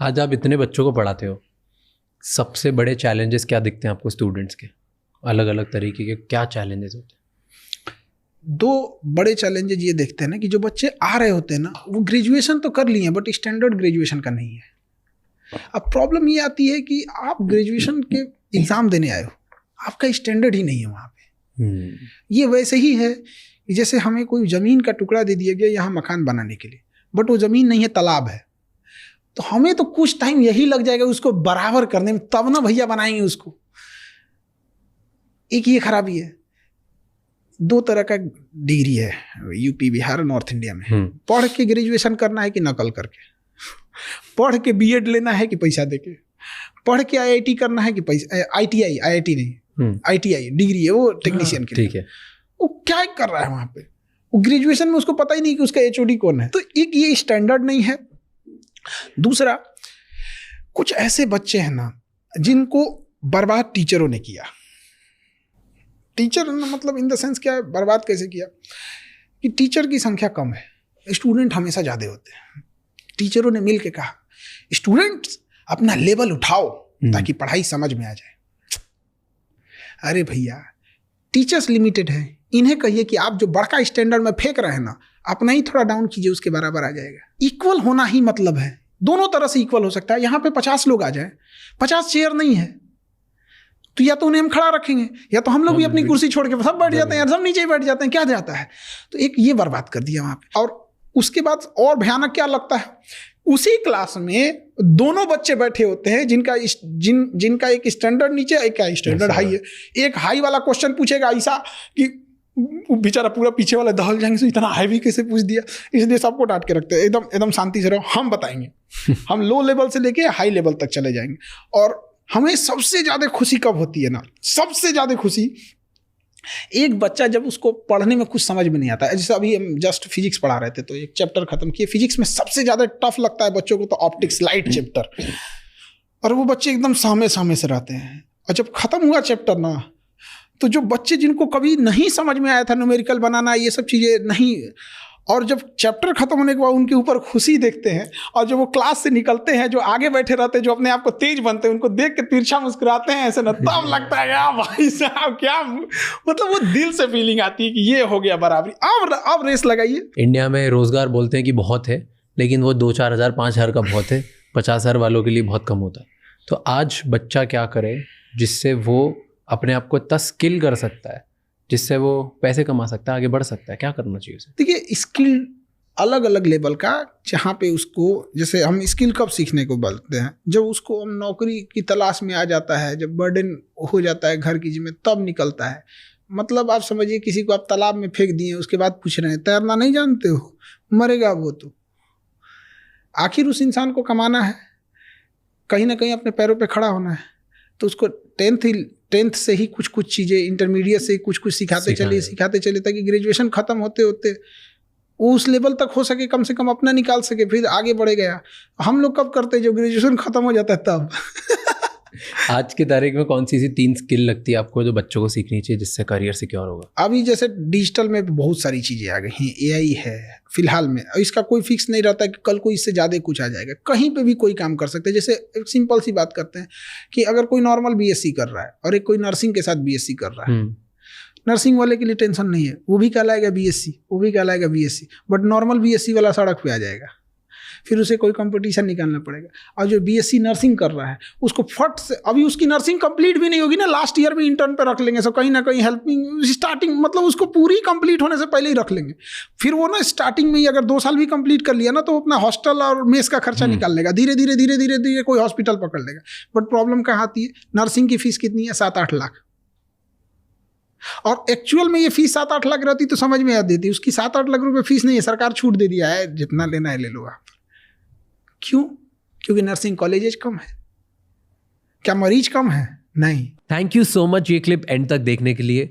आज आप इतने बच्चों को पढ़ाते हो, सबसे बड़े चैलेंजेस क्या दिखते हैं आपको स्टूडेंट्स के? अलग अलग तरीके के क्या चैलेंजेस होते हैं? दो बड़े चैलेंजेस ये देखते हैं ना कि जो बच्चे आ रहे होते हैं ना, वो ग्रेजुएशन तो कर लिए हैं बट स्टैंडर्ड ग्रेजुएशन का नहीं है। अब प्रॉब्लम ये आती है कि आप ग्रेजुएशन के एग्ज़ाम देने आए हो, आपका स्टैंडर्ड ही नहीं है वहाँ पे। ये वैसे ही है कि जैसे हमें कोई ज़मीन का टुकड़ा दे दिया गया यहाँ मकान बनाने के लिए, बट वो ज़मीन नहीं है, तालाब है, तो हमें तो कुछ टाइम यही लग जाएगा उसको बराबर करने में, तब ना भैया बनाएंगे उसको। एक ये खराबी है। दो तरह का डिग्री है यूपी बिहार नॉर्थ इंडिया में। पढ़ के ग्रेजुएशन करना है कि नकल करके, पढ़ के बीएड लेना है कि पैसा देके, पढ़ के आईआईटी करना है कि पैसा, आईटीआई, आईआईटी नहीं आईटीआई डिग्री है वो टेक्नीशियन के लिए। ठीक है, वो क्या कर रहा है वहाँ पे? वो ग्रेजुएशन में उसको पता ही नहीं कि उसका एचओडी कौन है। तो एक ये स्टैंडर्ड नहीं है। दूसरा, कुछ ऐसे बच्चे हैं ना जिनको बर्बाद टीचरों ने किया। टीचर मतलब इन द सेंस क्या है, बर्बाद कैसे किया कि टीचर की संख्या कम है, स्टूडेंट हमेशा ज़्यादा होते हैं। टीचरों ने मिल के कहा स्टूडेंट्स अपना लेवल उठाओ ताकि पढ़ाई समझ में आ जाए। अरे भैया, टीचर्स लिमिटेड है, इन्हें कहिए कि आप जो बड़का स्टैंडर्ड में फेंक रहे हैं ना, अपना ही थोड़ा डाउन कीजिए, उसके बराबर आ जाएगा। इक्वल होना ही मतलब है, दोनों तरह से इक्वल हो सकता है। यहाँ पे 50 लोग आ जाए, 50 चेयर नहीं है, तो या तो उन्हें हम खड़ा रखेंगे या तो हम लोग भी अपनी कुर्सी छोड़ के सब बैठ जाते हैं, सब नीचे ही बैठ जाते हैं, क्या जाता है। तो एक ये बर्बाद कर दिया वहाँ पे। और उसके बाद और भयानक क्या लगता है, उसी क्लास में दोनों बच्चे बैठे होते हैं जिनका एक स्टैंडर्ड नीचे, एक का स्टैंडर्ड हाई है। एक हाई वाला क्वेश्चन पूछेगा ऐसा कि बेचारा पूरा पीछे वाला दहल जाएंगे, तो इतना हैवी कैसे पूछ दिया। इसलिए सबको डांट के रखते हैं, एकदम एकदम शांति से रहो, हम बताएंगे। हम लो लेवल से लेके हाई लेवल तक चले जाएंगे। और हमें सबसे ज़्यादा खुशी कब होती है ना, सबसे ज़्यादा खुशी एक बच्चा जब उसको पढ़ने में कुछ समझ में नहीं आता है। जैसे अभी हम जस्ट फिजिक्स पढ़ा रहे थे, तो एक चैप्टर खत्म किए फिजिक्स में, सबसे ज़्यादा टफ लगता है बच्चों को तो ऑप्टिक्स लाइट चैप्टर, और वो बच्चे एकदम सामने सामने से रहते हैं। और जब खत्म हुआ चैप्टर ना, तो जो बच्चे जिनको कभी नहीं समझ में आया था न्यूमेरिकल बनाना, ये सब चीज़ें नहीं, और जब चैप्टर खत्म होने के बाद उनके ऊपर खुशी देखते हैं, और जब वो क्लास से निकलते हैं, जो आगे बैठे रहते हैं, जो अपने आप को तेज बनते हैं, उनको देख के तिरछा मुस्कुराते हैं ऐसे ना, तब लगता है यार भाई साहब क्या, मतलब वो दिल से फीलिंग आती है कि ये हो गया बराबरी। अब रेस लगाइए। इंडिया में रोजगार बोलते हैं कि बहुत है, लेकिन वो 2-4 हज़ार 5 हज़ार का बहुत है, 50 हज़ार वालों के लिए बहुत कम होता है। तो आज बच्चा क्या करे जिससे वो अपने आप को इतना स्किल कर सकता है, जिससे वो पैसे कमा सकता है, आगे बढ़ सकता है? क्या करना चाहिए उसे? देखिए, स्किल अलग अलग लेवल का, जहाँ पे उसको, जैसे हम स्किल कब सीखने को बोलते हैं, जब उसको हम नौकरी की तलाश में आ जाता है, जब बर्डन हो जाता है घर की जिम्मे, तब निकलता है। मतलब आप समझिए किसी को आप तालाब में फेंक दिए, उसके बाद पूछ रहे हैं तैरना नहीं जानते हो, मरेगा वो तो। आखिर उस इंसान को कमाना है, कहीं ना कहीं अपने पैरों पे खड़ा होना है, तो उसको टेंथ से ही कुछ चीज़ें, इंटरमीडिएट से ही कुछ सिखाते चलिए ताकि ग्रेजुएशन ख़त्म होते होते वो उस लेवल तक हो सके, कम से कम अपना निकाल सके, फिर आगे बढ़े गया। हम लोग कब करते हैं, जब ग्रेजुएशन ख़त्म हो जाता है तब। आज की तारीख में कौन सी 3 स्किल लगती है आपको जो बच्चों को सीखनी चाहिए जिससे करियर सिक्योर होगा? अभी जैसे डिजिटल में बहुत सारी चीज़ें आ गई हैं, एआई है फिलहाल में, इसका कोई फिक्स नहीं रहता कि कल को इससे ज़्यादा कुछ आ जाएगा, कहीं पे भी कोई काम कर सकते हैं। जैसे एक सिंपल सी बात करते हैं कि अगर कोई नॉर्मल बीएससी कर रहा है और एक कोई नर्सिंग के साथ बीएससी कर रहा है, नर्सिंग वाले के लिए टेंशन नहीं है, वो भी कहलाएगा बीएससी, वो भी कहलाएगा बीएससी, बट नॉर्मल बीएससी वाला सड़क पे आ जाएगा, फिर उसे कोई कंपटीशन निकालना पड़ेगा। और जो बीएससी नर्सिंग कर रहा है उसको फट से, अभी उसकी नर्सिंग कंप्लीट भी नहीं होगी ना, लास्ट ईयर में इंटर्न पे रख लेंगे, सब कहीं ना कहीं हेल्पिंग स्टार्टिंग, मतलब उसको पूरी कंप्लीट होने से पहले ही रख लेंगे। फिर वो ना स्टार्टिंग में ही अगर 2 साल भी कंप्लीट कर लिया ना, तो अपना हॉस्टल और मेस का खर्चा निकाल लेगा, धीरे धीरे कोई हॉस्पिटल पकड़ लेगा। बट प्रॉब्लम कहाँ आती है, नर्सिंग की फीस कितनी है, 7-8 लाख, और एक्चुअल में ये फीस 7-8 लाख रहती तो समझ में आ देती, उसकी 7-8 लाख रुपए फीस नहीं है, सरकार छूट दे दिया है, जितना लेना है ले लो आप। क्यों? क्योंकि नर्सिंग कॉलेजेस कम है। क्या मरीज कम है? नहीं। थैंक यू सो मच ये क्लिप एंड तक देखने के लिए।